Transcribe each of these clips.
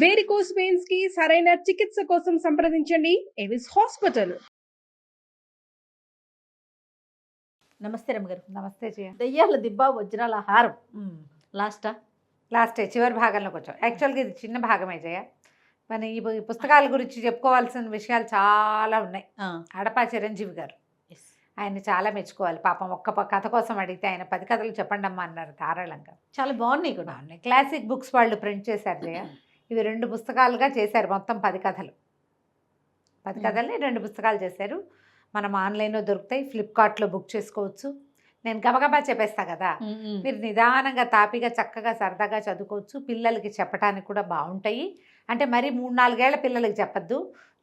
Varicose veins కి సరైన చికిత్స కోసం సంప్రదించండి ఎవిస్ హాస్పిటల్. నమస్తే రమ్మగారు. నమస్తే జయ. దెయ్యాల దిబ్బ వజ్రాల హారం లాస్టే చివరి భాగంలోకి వచ్చాం. యాక్చువల్గా ఇది చిన్న భాగమే జయ. మన ఈ పుస్తకాల గురించి చెప్పుకోవాల్సిన విషయాలు చాలా ఉన్నాయి. అడపా చిరంజీవి గారు, ఆయన చాలా మెచ్చుకోవాలి. పాపం ఒక్క కథ కోసం అడిగితే ఆయన 10 కథలు చెప్పండి అమ్మా అన్నారు ధారాళంగా. చాలా బాగున్నాయి కూడా. బాగున్నాయి. క్లాసిక్ బుక్స్ వాళ్ళు ప్రింట్ చేశారు జయ. ఇవి 2 పుస్తకాలుగా చేశారు. మొత్తం 10 కథలు. 10 కథల్ని 2 పుస్తకాలు చేశారు. మనం ఆన్లైన్లో దొరుకుతాయి, ఫ్లిప్కార్ట్లో బుక్ చేసుకోవచ్చు. నేను గబగబా చెప్పేస్తా కదా, మీరు నిదానంగా తాపిగా చక్కగా సరదాగా చదువుకోవచ్చు. పిల్లలకి చెప్పడానికి కూడా బాగుంటాయి. అంటే మరి 3-4 ఏళ్ల పిల్లలకి చెప్పద్దు.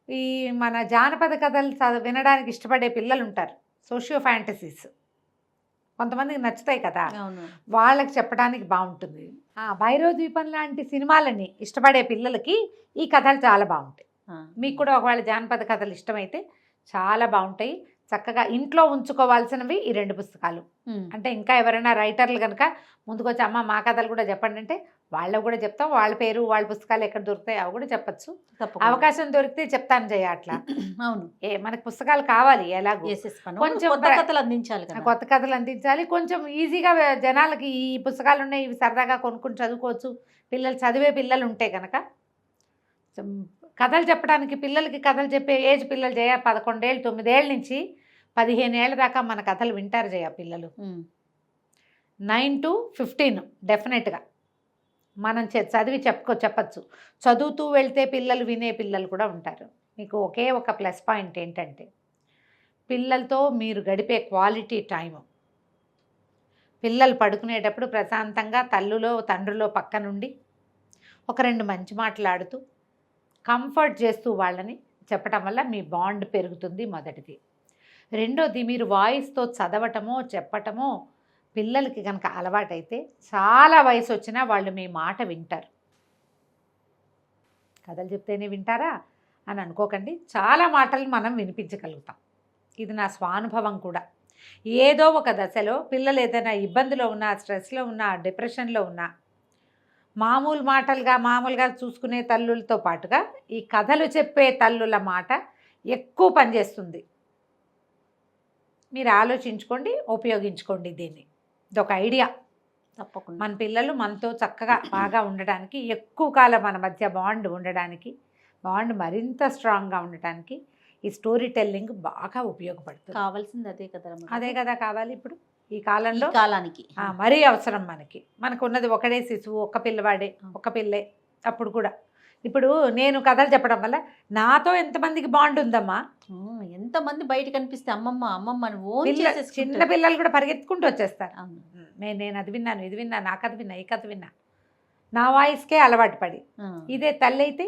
ఈ మన జానపద కథలు వినడానికి ఇష్టపడే పిల్లలు ఉంటారు, సోషియో ఫ్యాంటసీస్ కొంతమందికి నచ్చుతాయి కదా, వాళ్ళకి చెప్పడానికి బాగుంటుంది. భైరవ లాంటి సినిమాలని ఇష్టపడే పిల్లలకి ఈ కథలు చాలా బాగుంటాయి. మీకు కూడా ఒకవేళ జానపద కథలు ఇష్టమైతే చాలా బాగుంటాయి. చక్కగా ఇంట్లో ఉంచుకోవాల్సినవి ఈ 2 పుస్తకాలు. అంటే ఇంకా ఎవరైనా రైటర్లు కనుక ముందుకొచ్చి అమ్మ మా కథలు కూడా చెప్పండి అంటే వాళ్ళకు కూడా చెప్తాం. వాళ్ళ పేరు వాళ్ళ పుస్తకాలు ఎక్కడ దొరుకుతాయి అవి కూడా చెప్పచ్చు. అవకాశం దొరికితే చెప్తాను జయ. అట్లా అవును, మనకు పుస్తకాలు కావాలి. ఎలాగో కొంచెం కొత్త కథలు అందించాలి, కొత్త కథలు అందించాలి. కొంచెం ఈజీగా జనాలకి ఈ పుస్తకాలు ఉన్నాయి, ఇవి సరదాగా కొనుక్కొని చదువుకోవచ్చు. పిల్లలు చదివే పిల్లలు ఉంటే కనుక కథలు చెప్పడానికి, పిల్లలకి కథలు చెప్పే ఏజ్ పిల్లలు జయ 11 ఏళ్ళు 9 ఏళ్ళ నుంచి 15 ఏళ్ళ దాకా మన కథలు వింటారు జయ పిల్లలు. 9 to 15 డెఫినెట్గా మనం చదివి చెప్పచ్చు. చదువుతూ వెళ్తే పిల్లలు వినే పిల్లలు కూడా ఉంటారు. మీకు ఒకే ఒక ప్లస్ పాయింట్ ఏంటంటే పిల్లలతో మీరు గడిపే క్వాలిటీ టైము. పిల్లలు పడుకునేటప్పుడు ప్రశాంతంగా తల్లులో తండ్రిలో పక్క నుండి ఒక 2 మంచి మాట్లాడుతూ కంఫర్ట్ చేస్తూ వాళ్ళని చెప్పటం వల్ల మీ బాండ్ పెరుగుతుంది. మొదటిది. రెండోది, మీరు వాయిస్తో చదవటమో చెప్పటమో పిల్లలకి కనుక అలవాటైతే చాలా వయసు వచ్చినా వాళ్ళు మీ మాట వింటారు. కథలు చెప్తేనే వింటారా అని అనుకోకండి, చాలా మాటలు మనం వినిపించగలుగుతాం. ఇది నా స్వానుభవం కూడా. ఏదో ఒక దశలో పిల్లలు ఏదైనా ఇబ్బందిలో ఉన్నా, స్ట్రెస్లో ఉన్నా, డిప్రెషన్లో ఉన్నా మామూలుగా చూసుకునే తల్లులతో పాటుగా ఈ కథలు చెప్పే తల్లుల మాట ఎక్కువ పనిచేస్తుంది. మీరు ఆలోచించుకోండి, ఉపయోగించుకోండి దీన్ని. ఇదొక ఐడియా. తప్పకుండా మన పిల్లలు మనతో చక్కగా బాగా ఉండడానికి, ఎక్కువ కాలం మన మధ్య బాండ్ ఉండడానికి, బాండ్ మరింత స్ట్రాంగ్గా ఉండటానికి ఈ స్టోరీ టెల్లింగ్ బాగా ఉపయోగపడుతుంది. కావాల్సింది అదే కదా, అదే కదా కావాలి ఇప్పుడు ఈ కాలంలో. కాలానికి మరీ అవసరం. మనకు ఉన్నది ఒకడే శిశువు, ఒక్క పిల్లవాడే, ఒక్క పిల్లే. అప్పుడు కూడా ఇప్పుడు నేను కథలు చెప్పడం వల్ల నాతో ఎంతమందికి బాండ్ ఉందమ్మా. ఎంతమంది బయట కనిపిస్తే అమ్మమ్మ చిన్న పిల్లలు కూడా పరిగెత్తుకుంటూ వచ్చేస్తారు. నేను అది విన్నాను, ఇది విన్నాను, ఆ కథ విన్నా, ఈ కథ విన్నా. నా వాయిస్కే అలవాటు పడి. ఇదే తల్లి అయితే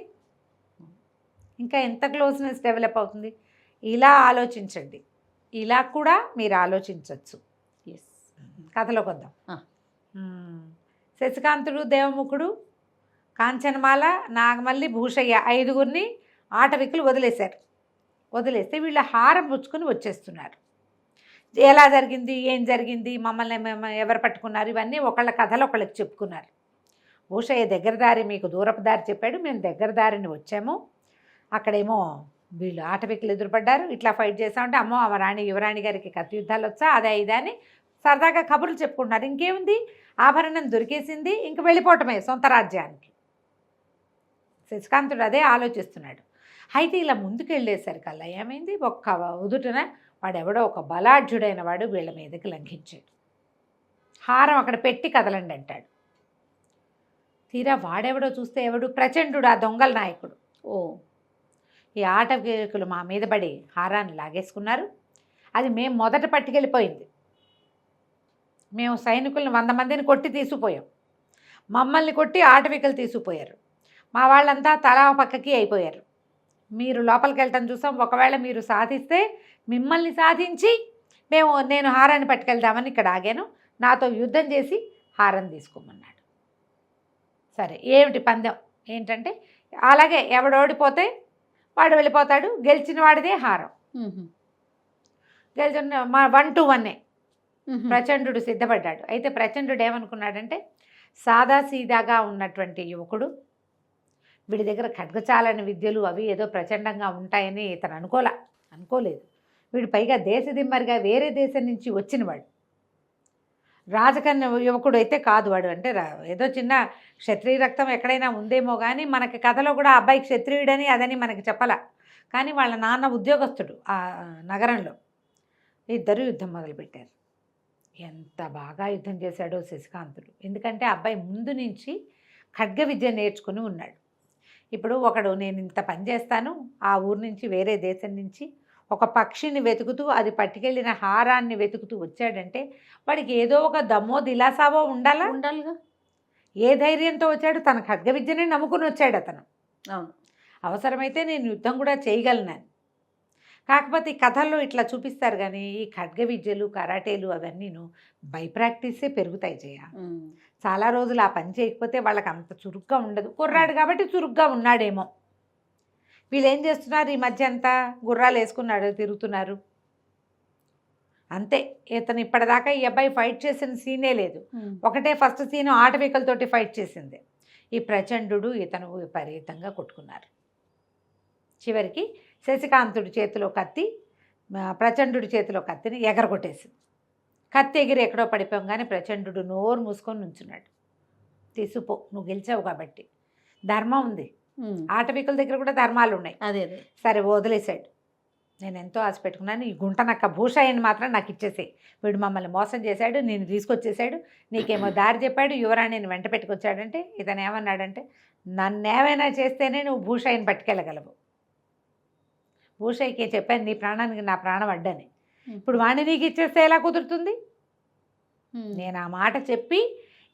ఇంకా ఎంత క్లోజ్నెస్ డెవలప్ అవుతుంది. ఇలా ఆలోచించండి. ఇలా కూడా మీరు ఆలోచించవచ్చు. కథలోకి వద్దాం. శశికాంతుడు, దేవముఖుడు, కాంచనమాల, నాగమల్లి, భూషయ్య 5గురిని ఆటవికులు వదిలేస్తే వీళ్ళ హారం పుచ్చుకొని వచ్చేస్తున్నారు. ఎలా జరిగింది, ఏం జరిగింది, మమ్మల్ని ఎవరు పట్టుకున్నారు, ఇవన్నీ ఒకళ్ళ కథలు ఒకళ్ళకి చెప్పుకున్నారు. భూషయ్య దగ్గర దారి మీకు దూరపు దారి చెప్పాడు. మేము దగ్గర దారిని వచ్చాము. అక్కడేమో వీళ్ళు ఆటవికులు ఎదురుపడ్డారు. ఇట్లా ఫైట్ చేసామంటే అమ్మో ఆ రాణి యువరాణి గారికి కత్తి యుద్ధాలు వచ్చా, అదే ఇదని సరదాగా కబుర్లు చెప్పుకుంటున్నారు. ఇంకేముంది, ఆభరణం దొరికేసింది, ఇంక వెళ్ళిపోవటమే సొంత రాజ్యానికి. శశికాంతుడు అదే ఆలోచిస్తున్నాడు. అయితే ఇలా ముందుకు వెళ్ళేసరికల్లా ఏమైంది, ఒక్క ఉదుటన వాడెవడో ఒక బలాఢ్యుడైన వాడు వీళ్ళ మీదకి లంఘించాడు. హారం అక్కడ పెట్టి కదలండి అంటాడు. తీరా వాడెవడో చూస్తే ఎవడు, ప్రచండు, ఆ దొంగల నాయకుడు. ఈ ఆటవికులు మా మీద పడి హారాన్ని లాగేసుకున్నారు. అది మేము మొదట పట్టుకెళ్ళిపోయింది. మేము సైనికులను 100 మందిని కొట్టి తీసుకుపోయాం. మమ్మల్ని కొట్టి ఆటవికులు తీసుకుపోయారు. మా వాళ్ళంతా తలా పక్కకి అయిపోయారు. మీరు లోపలికి వెళ్ళటం చూసాం. ఒకవేళ మీరు సాధిస్తే మిమ్మల్ని సాధించి నేను హారాన్ని పట్టుకెళ్దామని ఇక్కడ ఆగాను. నాతో యుద్ధం చేసి హారం తీసుకోమన్నాడు. సరే, ఏమిటి పందెం ఏంటంటే అలాగే ఎవడోడిపోతే వాడు వెళ్ళిపోతాడు. గెలిచిన వాడిదే హారం. గెలిచిన 1 to 1 ప్రచండు సిద్ధపడ్డాడు. అయితే ప్రచండు ఏమనుకున్నాడంటే సాదాసీదాగా ఉన్నటువంటి యువకుడు వీడి దగ్గర ఖడ్గచాలని విద్యలు అవి ఏదో ప్రచండంగా ఉంటాయని ఇతను అనుకోలేదు. వీడు పైగా దేశదిమ్మరిగా వేరే దేశం నుంచి వచ్చినవాడు. రాజకన్య యువకుడు అయితే కాదు వాడు. అంటే ఏదో చిన్న క్షత్రియ రక్తం ఎక్కడైనా ఉందేమో కానీ మనకి కథలో కూడా అబ్బాయి క్షత్రియుడని అదని మనకి చెప్పలా. కానీ వాళ్ళ నాన్న ఉద్యోగస్తుడు ఆ నగరంలో. ఇద్దరు యుద్ధం మొదలుపెట్టారు. ఎంత బాగా యుద్ధం చేశాడో శశికాంతుడు. ఎందుకంటే అబ్బాయి ముందు నుంచి ఖడ్గ విద్య నేర్చుకుని ఉన్నాడు. ఇప్పుడు ఒకడు నేను ఇంత పని చేస్తాను, ఆ ఊరు నుంచి వేరే దేశం నుంచి ఒక పక్షిని వెతుకుతూ అది హారాన్ని వెతుకుతూ వచ్చాడంటే వాడికి ఏదో ఒక దమ్మో దిలాసావో ఉండాలిగా. ఏ ధైర్యంతో వచ్చాడు? తన ఖడ్గ విద్యనే నమ్ముకుని వచ్చాడు అతను. అవును, అవసరమైతే నేను యుద్ధం కూడా చేయగలను. కాకపోతే ఈ కథల్లో ఇట్లా చూపిస్తారు కానీ ఈ ఖడ్గ విద్యలు కరాటేలు అవన్నీను బై ప్రాక్టీసే పెరుగుతాయి జయ. చాలా రోజులు ఆ పని చేయకపోతే వాళ్ళకి అంత చురుగ్గా ఉండదు. కుర్రాడు కాబట్టి చురుగ్గా ఉన్నాడేమో. వీళ్ళు ఏం చేస్తున్నారు ఈ మధ్య అంతా? గుర్రాలు వేసుకున్నాడు, తిరుగుతున్నారు అంతే. ఇతను ఇప్పటిదాకా ఈ అబ్బాయి ఫైట్ చేసిన సీనే లేదు. ఒకటే ఫస్ట్ సీను ఆటవికలతోటి ఫైట్ చేసింది. ఈ ప్రచండు ఇతను విపరీతంగా కొట్టుకున్నారు. చివరికి శశికాంతుడి చేతిలో కత్తి ప్రచండు చేతిలో కత్తిని ఎగరగొట్టేసింది. కత్తి ఎగిరి ఎక్కడో పడిపోగానే ప్రచండు నోరు మూసుకొని నుంచున్నాడు. తీసుపో, నువ్వు గెలిచావు కాబట్టి. ధర్మం ఉంది, ఆటవికుల దగ్గర కూడా ధర్మాలు ఉన్నాయి. అదే సరే వదిలేశాడు. నేను ఎంతో ఆశ పెట్టుకున్నాను, ఈ గుంటనక్క భూషయ్యని మాత్రం నాకు ఇచ్చేసేయి. వీడు మమ్మల్ని మోసం చేశాడు, నేను తీసుకొచ్చేసాడు, నీకేమో దారి చెప్పాడు, యువరాణిని వెంట పెట్టుకొచ్చాడంటే ఇతను ఏమన్నాడంటే నన్నేమైనా చేస్తేనే నువ్వు భూషయ్యని పట్టుకెళ్ళగలవు. భూషయ్యకే చెప్పాను నీ ప్రాణానికి నా ప్రాణం అడ్డని. ఇప్పుడు వాణ్ణి నీకు ఇచ్చేస్తే ఎలా కుదురుతుంది? నేను ఆ మాట చెప్పి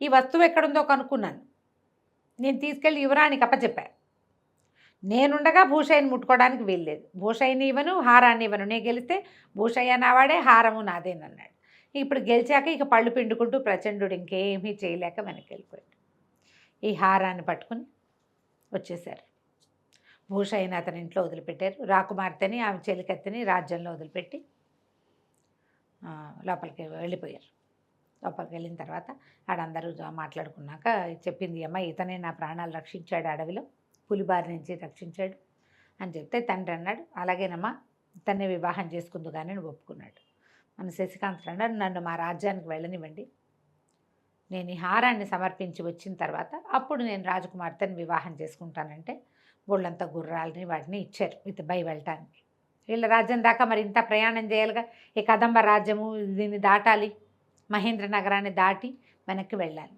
ఈ వస్తువు ఎక్కడుందో కనుక్కున్నాను. నేను తీసుకెళ్ళి యువరానికి అప్పచెప్పాను. నేనుండగా భూషయ్యని ముట్టుకోవడానికి వీల్లేదు. భూషయ్యని ఇవ్వను, హారాన్ని ఇవ్వను. నేను గెలిస్తే భూషయ్య నావాడే, హారము నాదేనన్నాడు. ఇప్పుడు గెలిచాక ఇక పళ్ళు పిండుకుంటూ ప్రచండు ఇంకేమీ చేయలేక వెనక్కి వెళ్ళిపోయాడు. ఈ హారాన్ని పట్టుకుని వచ్చేసారు. భూషయ్యని అతని ఇంట్లో వదిలిపెట్టారు. రాకుమార్తెని ఆమె చెలికత్తెని రాజ్యంలో వదిలిపెట్టి లోపలికి వెళ్ళిపోయారు. లోపలికి వెళ్ళిన తర్వాత ఆడందరూ మాట్లాడుకున్నాక చెప్పింది అమ్మ, ఇతనే నా ప్రాణాలు రక్షించాడు, అడవిలో పులిబారి నుంచి రక్షించాడు అని చెప్తే తండ్రి అన్నాడు అలాగేనమ్మా ఇతన్నే వివాహం చేసుకుందు కానీ నువ్వు ఒప్పుకున్నాడు. మన శశికాంత్ అన్నాడు నన్ను మా రాజ్యానికి వెళ్ళనివ్వండి, నేను ఈ హారాన్ని సమర్పించి వచ్చిన తర్వాత అప్పుడు నేను రాజకుమార్తెని వివాహం చేసుకుంటానంటే బోళ్ళంతా గుర్రాలని వాటిని ఇచ్చారు బై వెళ్ళటానికి. వీళ్ళ రాజ్యం దాకా మరి ఇంత ప్రయాణం చేయాలిగా. ఈ కదంబ రాజ్యము దీన్ని దాటాలి, మహేంద్ర నగరాన్ని దాటి వెనక్కి వెళ్ళాలి.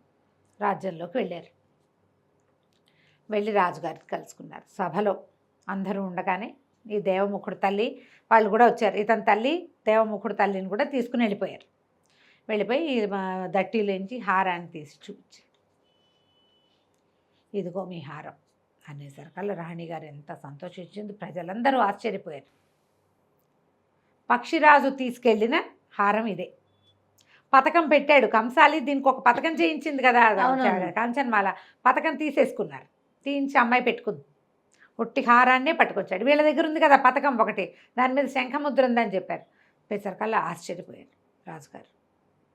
రాజ్యంలోకి వెళ్ళారు. వెళ్ళి రాజుగారికి కలుసుకున్నారు. సభలో అందరూ ఉండగానే ఈ దేవముఖుడు తల్లి వాళ్ళు కూడా వచ్చారు. ఇతని తల్లి దేవముఖుడు తల్లిని కూడా తీసుకుని వెళ్ళిపోయారు. వెళ్ళిపోయి దట్టిలోంచి హారాన్ని తీసి చూపించారు. ఇదిగో మీ హారం అనేసరికల్లా రాణిగారు ఎంత సంతోషించింది. ప్రజలందరూ ఆశ్చర్యపోయారు. పక్షిరాజు తీసుకెళ్ళిన హారం ఇదే. పథకం పెట్టాడు కంసాలి, దీనికి ఒక పథకం చేయించింది కదా కాంచన్మాల, పథకం తీసేసుకున్నారు. తీయించి అమ్మాయి పెట్టుకుంది. ఒట్టి హారాన్నే పట్టుకొచ్చాడు. వీళ్ళ దగ్గర ఉంది కదా పథకం ఒకటి, దాని మీద శంఖముద్ర ఉందని చెప్పారు. పెసరకల్లా ఆశ్చర్యపోయారు రాజుగారు.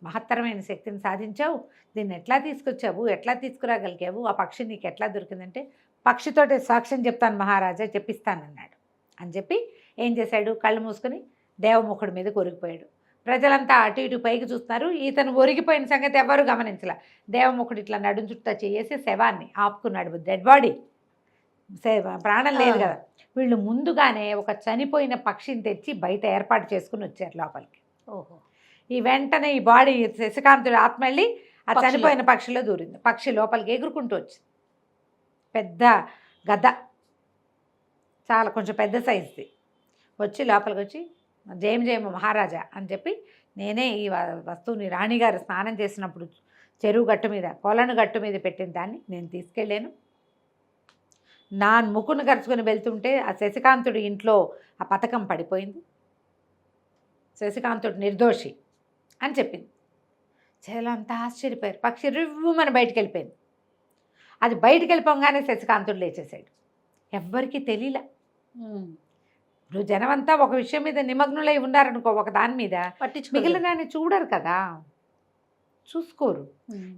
మహత్తరమైన శక్తిని సాధించావు, దీన్ని ఎట్లా తీసుకొచ్చావు, ఎట్లా తీసుకురాగలిగావు, ఆ పక్షి నీకు ఎట్లా దొరికిందంటే పక్షితోటి సాక్ష్యం చెప్తాను మహారాజా, చెప్పిస్తానన్నాడు. అని చెప్పి ఏం చేశాడు, కళ్ళు మూసుకొని దేవముఖుడి మీద కొరిగిపోయాడు. ప్రజలంతా అటు ఇటు పైకి చూస్తున్నారు. ఇతను ఒరిగిపోయిన సంగతి ఎవరు గమనించలే. దేవముఖుడు ఇట్లా నడుం చుట్టా చేసి శవాన్ని ఆపుకున్నాడు. డెడ్ బాడీ, ప్రాణం లేదు కదా. వీళ్ళు ముందుగానే ఒక చనిపోయిన పక్షిని తెచ్చి బయట ఏర్పాటు చేసుకుని వచ్చారు లోపలికి. ఓహో. ఈ వెంటనే ఈ బాడీ శశికాంతుడి ఆత్మ వెళ్ళి ఆ చనిపోయిన పక్షిలో దూరింది. పక్షి లోపలికి ఎగురుకుంటూ వచ్చింది. పెద్ద గద్ద, చాలా కొంచెం పెద్ద సైజుది. వచ్చి లోపలికి వచ్చి జయము మహారాజా అని చెప్పి, నేనే ఈ వస్తువుని రాణిగారు స్నానం చేసినప్పుడు చెరువు గట్టు మీద కొలను గట్టు మీద పెట్టిన దాన్ని నేను తీసుకెళ్ళాను. నా ముక్కును ఖర్చుకొని వెళ్తుంటే ఆ శశికాంతుడి ఇంట్లో ఆ పథకం పడిపోయింది, శశికాంతుడు నిర్దోషి అని చెప్పింది. చేలంతా ఆశ్చర్యపోయారు. పక్షి రివ్వుమని బయటికి వెళ్ళిపోయింది. అది బయటికి వెళ్ళిపోగానే శశికాంతుడు లేచేశాడు. ఎవ్వరికీ తెలియలే. ఇప్పుడు జనమంతా ఒక విషయం మీద నిమగ్నులై ఉన్నారనుకో, ఒక దాని మీద, మిగిలిన దాన్ని చూడరు కదా, చూసుకోరు.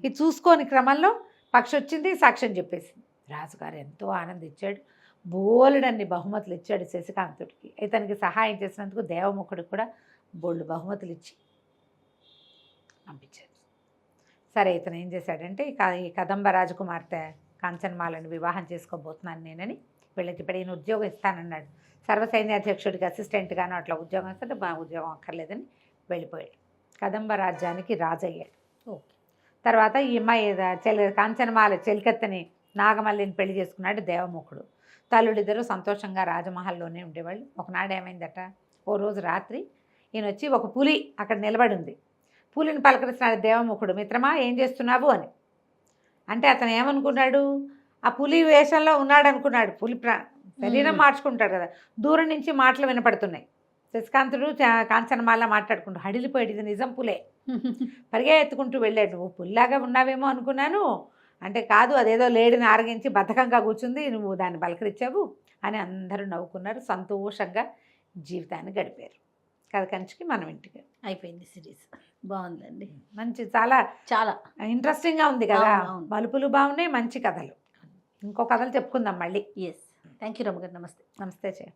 ఈ చూసుకోని క్రమంలో పక్షి వచ్చింది, సాక్ష్యం చెప్పేసింది. రాజుగారు ఎంతో ఆనందించాడు. బోలెడన్ని బహుమతులు ఇచ్చాడు శశికాంతుడికి. ఇతనికి సహాయం చేసినందుకు దేవముఖుడికి కూడా బోళ్ళు బహుమతులు ఇచ్చి పంపించాడు. సరే, ఇతను ఏం చేశాడంటే ఈ కదంబ రాజకుమార్తె కాంచనమాలను వివాహం చేసుకోబోతున్నాను నేనని వీళ్ళకి ఇప్పుడు ఈయన ఉద్యోగం ఇస్తానన్నాడు. సర్వసైన్యాధ్యక్షుడికి అసిస్టెంట్గాను అట్లా ఉద్యోగం ఇస్తే ఉద్యోగం అక్కర్లేదని వెళ్ళిపోయాడు. కదంబ రాజ్యానికి రాజు అయ్యాడు. ఓకే. తర్వాత ఈ అమ్మాయి కాంచనమాల చెలికత్తెని నాగమల్లిని పెళ్లి చేసుకున్నాడు దేవముఖుడు. తల్లుడిద్దరూ సంతోషంగా రాజమహల్లోనే ఉండేవాళ్ళు. ఒకనాడు ఏమైందట, ఓ రోజు రాత్రి ఈయన వచ్చి ఒక పులి అక్కడ నిలబడి ఉంది. పులిని పలకరిస్తున్నాడు దేవముఖుడు, మిత్రమా ఏం చేస్తున్నావు అని. అంటే అతను ఏమనుకున్నాడు, ఆ పులి వేషంలో ఉన్నాడు అనుకున్నాడు. పులి శరీరం మార్చుకుంటాడు కదా. దూరం నుంచి మాటలు వినపడుతున్నాయి. శశికాంతుడు కాంచనమాల మాట్లాడుకుంటూ హడిలిపోయాడు, ఇది నిజం పులే. పరిగెత్తుకుంటూ వెళ్ళాడు. నువ్వు పుల్లాగా ఉన్నావేమో అనుకున్నాను అంటే, కాదు అదేదో లేడిని ఆరగించి బద్ధకంగా కూర్చుంది, నువ్వు దాన్ని బలకరించావు అని అందరూ నవ్వుకున్నారు. సంతోషంగా జీవితాన్ని గడిపారు. కథ కంచికి మనం ఇంటికి అయిపోయింది సిరీస్. బాగుందండి, మంచి చాలా చాలా ఇంట్రెస్టింగ్గా ఉంది కదా. అవును. మలుపులు బాగున్నాయి, మంచి కథలు. ఇంకో కథలు చెప్పుకుందాం మళ్ళీ. ఎస్. థ్యాంక్ యూ రమ్మగారు. నమస్తే. నమస్తే చే